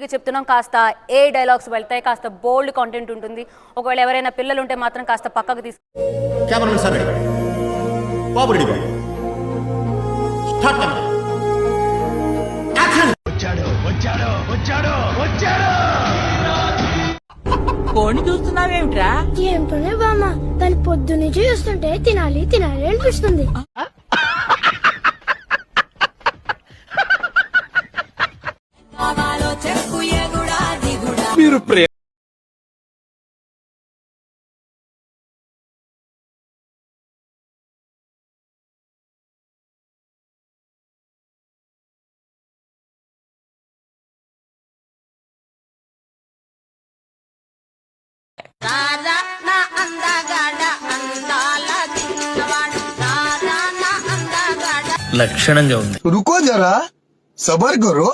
చెప్తున్నాం కాస్త ఏ డైలాగ్స్ వెళ్తాయి, కాస్త బోల్డ్ కంటెంట్ ఉంటుంది. ఒకవేళ ఎవరైనా పిల్లలు ఉంటే మాత్రం కాస్త పక్కకు తీసు. కెమెరామెన్ సార్ బాబు రెడీ బాబు స్టార్ట్ కెమెరా యాక్షన్. వచ్చాడు కోడిని చూస్తున్నావేమిట్రా? ఏం పనే బామ్మ, దాని పొద్దున్నుంచి చూస్తుంటే తినాలి తినాలి అనిపిస్తుంది. మీరు లక్షణంగా ఉంది. రుకో జరా సబర్ కరో.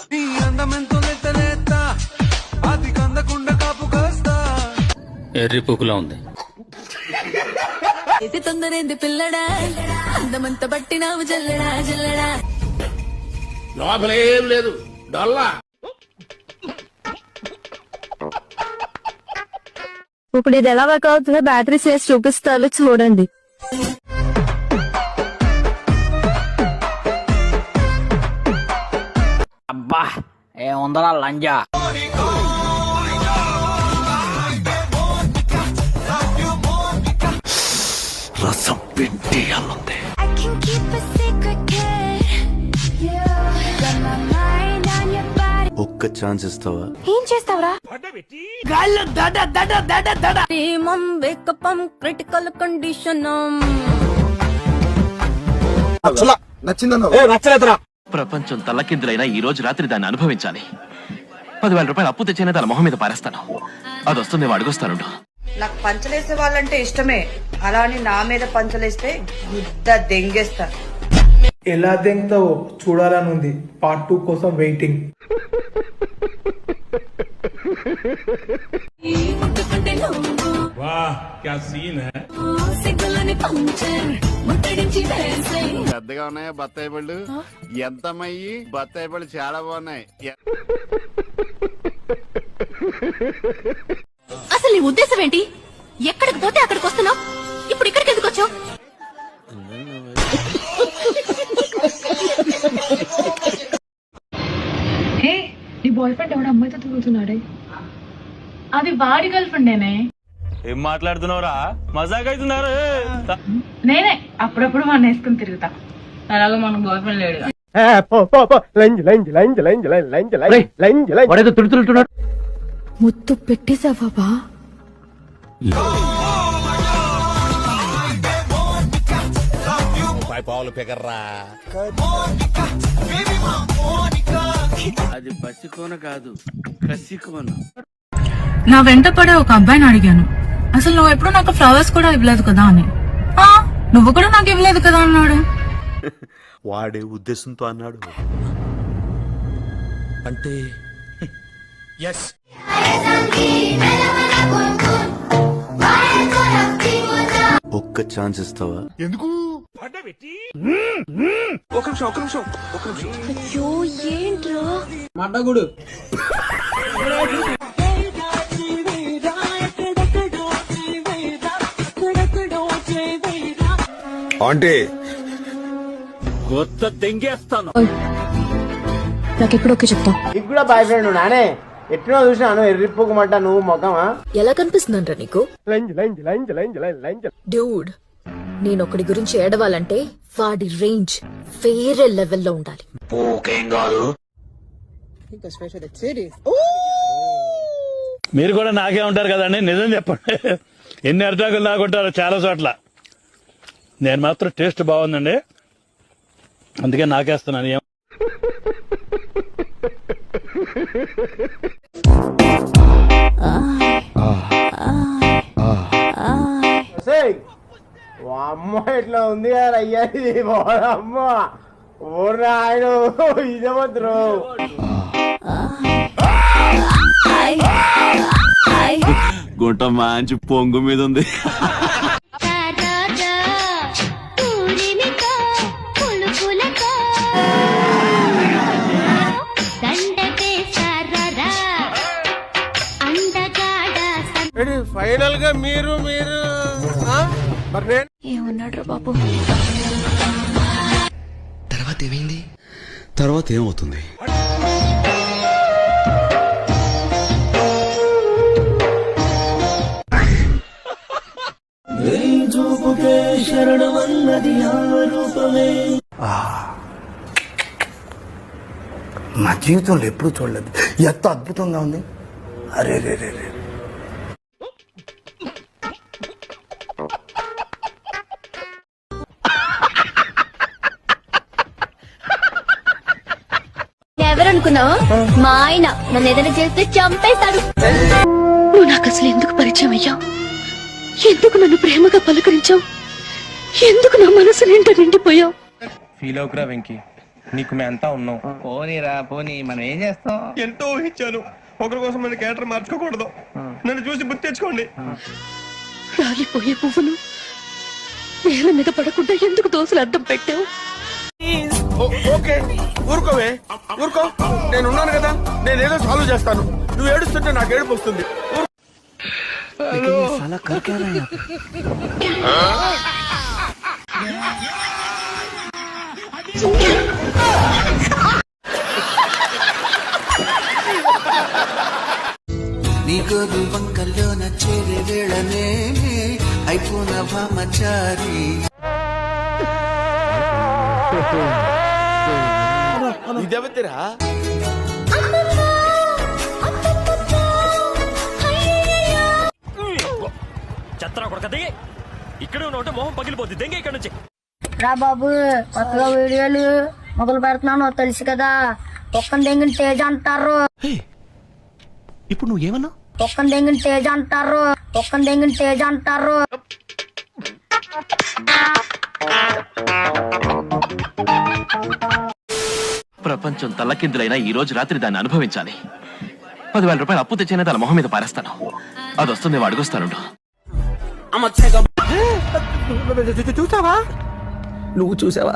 ఎర్రి పుకులా ఉంది. ఇది తొందరేంది పిల్లడా, అందమంత పట్టినావు జల్లడా జల్లడా. లోపలేం లేదు డొల్లా. ఇప్పుడు ఇది ఎలా వర్క్ అవుతుందో బ్యాటరీ చేసి చూపిస్తారు, చూడండి. అబ్బా ఏముందరా లంజా. రసం పెట్టి అల్లుంది. ఒక్క ఛాన్స్ ఇస్తావా? ఏం చేస్తావురా? వేకపం క్రిటికల్ కండిషన్. ప్రపంచం తల్లకిందులైనా ఈ రోజు రాత్రి దాన్ని అనుభవించాలి. 10,000 రూపాయలు అప్పు తెచ్చైనా తన మొహం మీద పారేస్తాను. అది వస్తుంది అడుగుస్తాను. నాకు పంచలేసే వాళ్ళంటే ఇష్టమే, అలా అని నా మీద పంచలేస్తే గుద్ద దెంగేస్తా. ఎలా దెంగతావో చూడాలనుంది. పార్ట్ 2 కోసం వెయిటింగ్. పెద్దగా ఉన్నాయా బత్తాయి పళ్ళు? ఎంతమయ్యి బత్తాయి పళ్ళు చాలా బాగున్నాయి. అసలు నీ ఉద్దేశం ఏంటి? ఎక్కడికి పోతే అక్కడికి వస్తున్నావు, ఇప్పుడు ఇక్కడికి ఎందుకు వచ్చావు? నీ బాయ్ ఫ్రెండ్ ఎవడ అమ్మాయితో తిరుగుతున్నాడే? అది వాడి గర్ల్ ఫ్రెండేనే. ఏం మాట్లాడుతున్నావురా? మజాక్ అవుతున్నారు. నేనే అప్పుడప్పుడు మన వేసుకుని తిరుగుతా. అలాగే మన బాయ్ ఫ్రెండ్ లేడు. ముత్తు పెట్టేసావా బా? పావులు పెగర్రా. అది పసికోన కాదు, కసికోన. నా వెంట పడే ఒక అబ్బాయిని అడిగాను, అసలు నువ్వు ఎప్పుడు నాకు ఫ్లవర్స్ కూడా ఇవ్వలేదు కదా అని. నువ్వు కూడా నాకు ఇవ్వలేదు కదా అన్నాడు. వాడే ఉద్దేశంతో అన్నాడు అంటే ఒక్క ఛాన్స్ ఇస్తావా? ఎందుకు? అయ్యో ఏంట్రా మడ్డగుడు. అంటే కొత్త తెంగేస్తాను. నాకు ఎప్పుడు ఓకే చెప్తా. నీకు కూడా బాయ్ ఫ్రెండ్ నానే? ఎట్లా చూసినాను ఎర్రిపోకమంటా. నువ్వు మొఖమా? ఎలా కనిపిస్తుందంట నీకు? డ్యూడ్, నేను ఒకడి గురించి ఏడవాలంటే వాడి రేంజ్ వేరే లెవెల్లో ఉండాలి. మీరు కూడా నాకే ఉంటారు కదండి, నిజం చెప్పండి. ఎన్ని అర్థాకులు నాకుంటారో చాలా చోట్ల. నేను మాత్రం టేస్ట్ బాగుందండి, అందుకే నాకేస్తున్నాను. అమ్మ ఇట్లా ఉంది కదా అయ్యాది. అమ్మ ఊరు ఆయన ఇదేమద్రు. గుంట మంచి పొంగు మీద ఉంది. ఫైనల్ గా మీరు మరి నేను ఏమన్నాడు రా బాబు? తర్వాత ఏమైంది? తర్వాత ఏమవుతుంది? నా జీవితంలో ఎప్పుడు చూడలేదు, ఎంత అద్భుతంగా ఉంది. అరే రే రే రే. ఎవరనుకున్నావు? మా ఆయన నన్ను ఏదైనా చేస్తే చంపేస్తాడు. నువ్వు నాకు అసలు ఎందుకు పరిచయం అయ్యావు? ఎందుకు నన్ను ప్రేమగా పలకరించావు? ఎందుకు నా మనసు నిండిపోయావు? ఫీల్ అవుకురా వెంకీ, నీకు మేము అంతా ఉన్నాం. పోనీరా పోనీ, మనం ఏం చేస్తాం? ఎంతో ఊహించాను. ఒకరి కోసం మన క్యారెక్టర్ మార్చుకోకూడదు. నన్ను చూసి గుర్తు తెచ్చుకోండి. రాలిపోయే పువ్వులు నేల మీద పడకుండా ఎందుకు దోశలు అడ్డం పెట్టావు? ఓకే ఊరుకోవే, ఊరుకో. నేను ఉన్నాను కదా, నేనేదో సాల్వ్ చేస్తాను. నువ్వు ఏడుస్తుంటే నాకు ఏడుపు వస్తుంది. నీకు వంకల్లో నచ్చేది వేళనే అయిపోన భామచారి. ఇదేవతిరా? చెత్తరా కొడకది, ఇక్కడే ఉన్న మొహం పగిలిపోద్ది. దెంగ ఇక్కడ నుంచి. రా బాబు, కొత్తగా వీడియోలు మొదలు పెడుతున్నాను తెలుసు కదా. ఒక్కని దెంగిన తేజ అంటారు. ఇప్పుడు నువ్వేమన్నా? ఒక్కని దెంగిన తేజ అంటారు. ఒక్కని దెంగిన తేజ అంటారు. ప్రపంచం తల్లకిందులైనా ఈ రోజు రాత్రి దాన్ని అనుభవించాలి. 10,000 రూపాయలు అప్పు తెచ్చిన తన మొహం మీద పారేస్తాను. అది వస్తుంది, అడుగుస్తాను. చూసావా? నువ్వు చూసావా?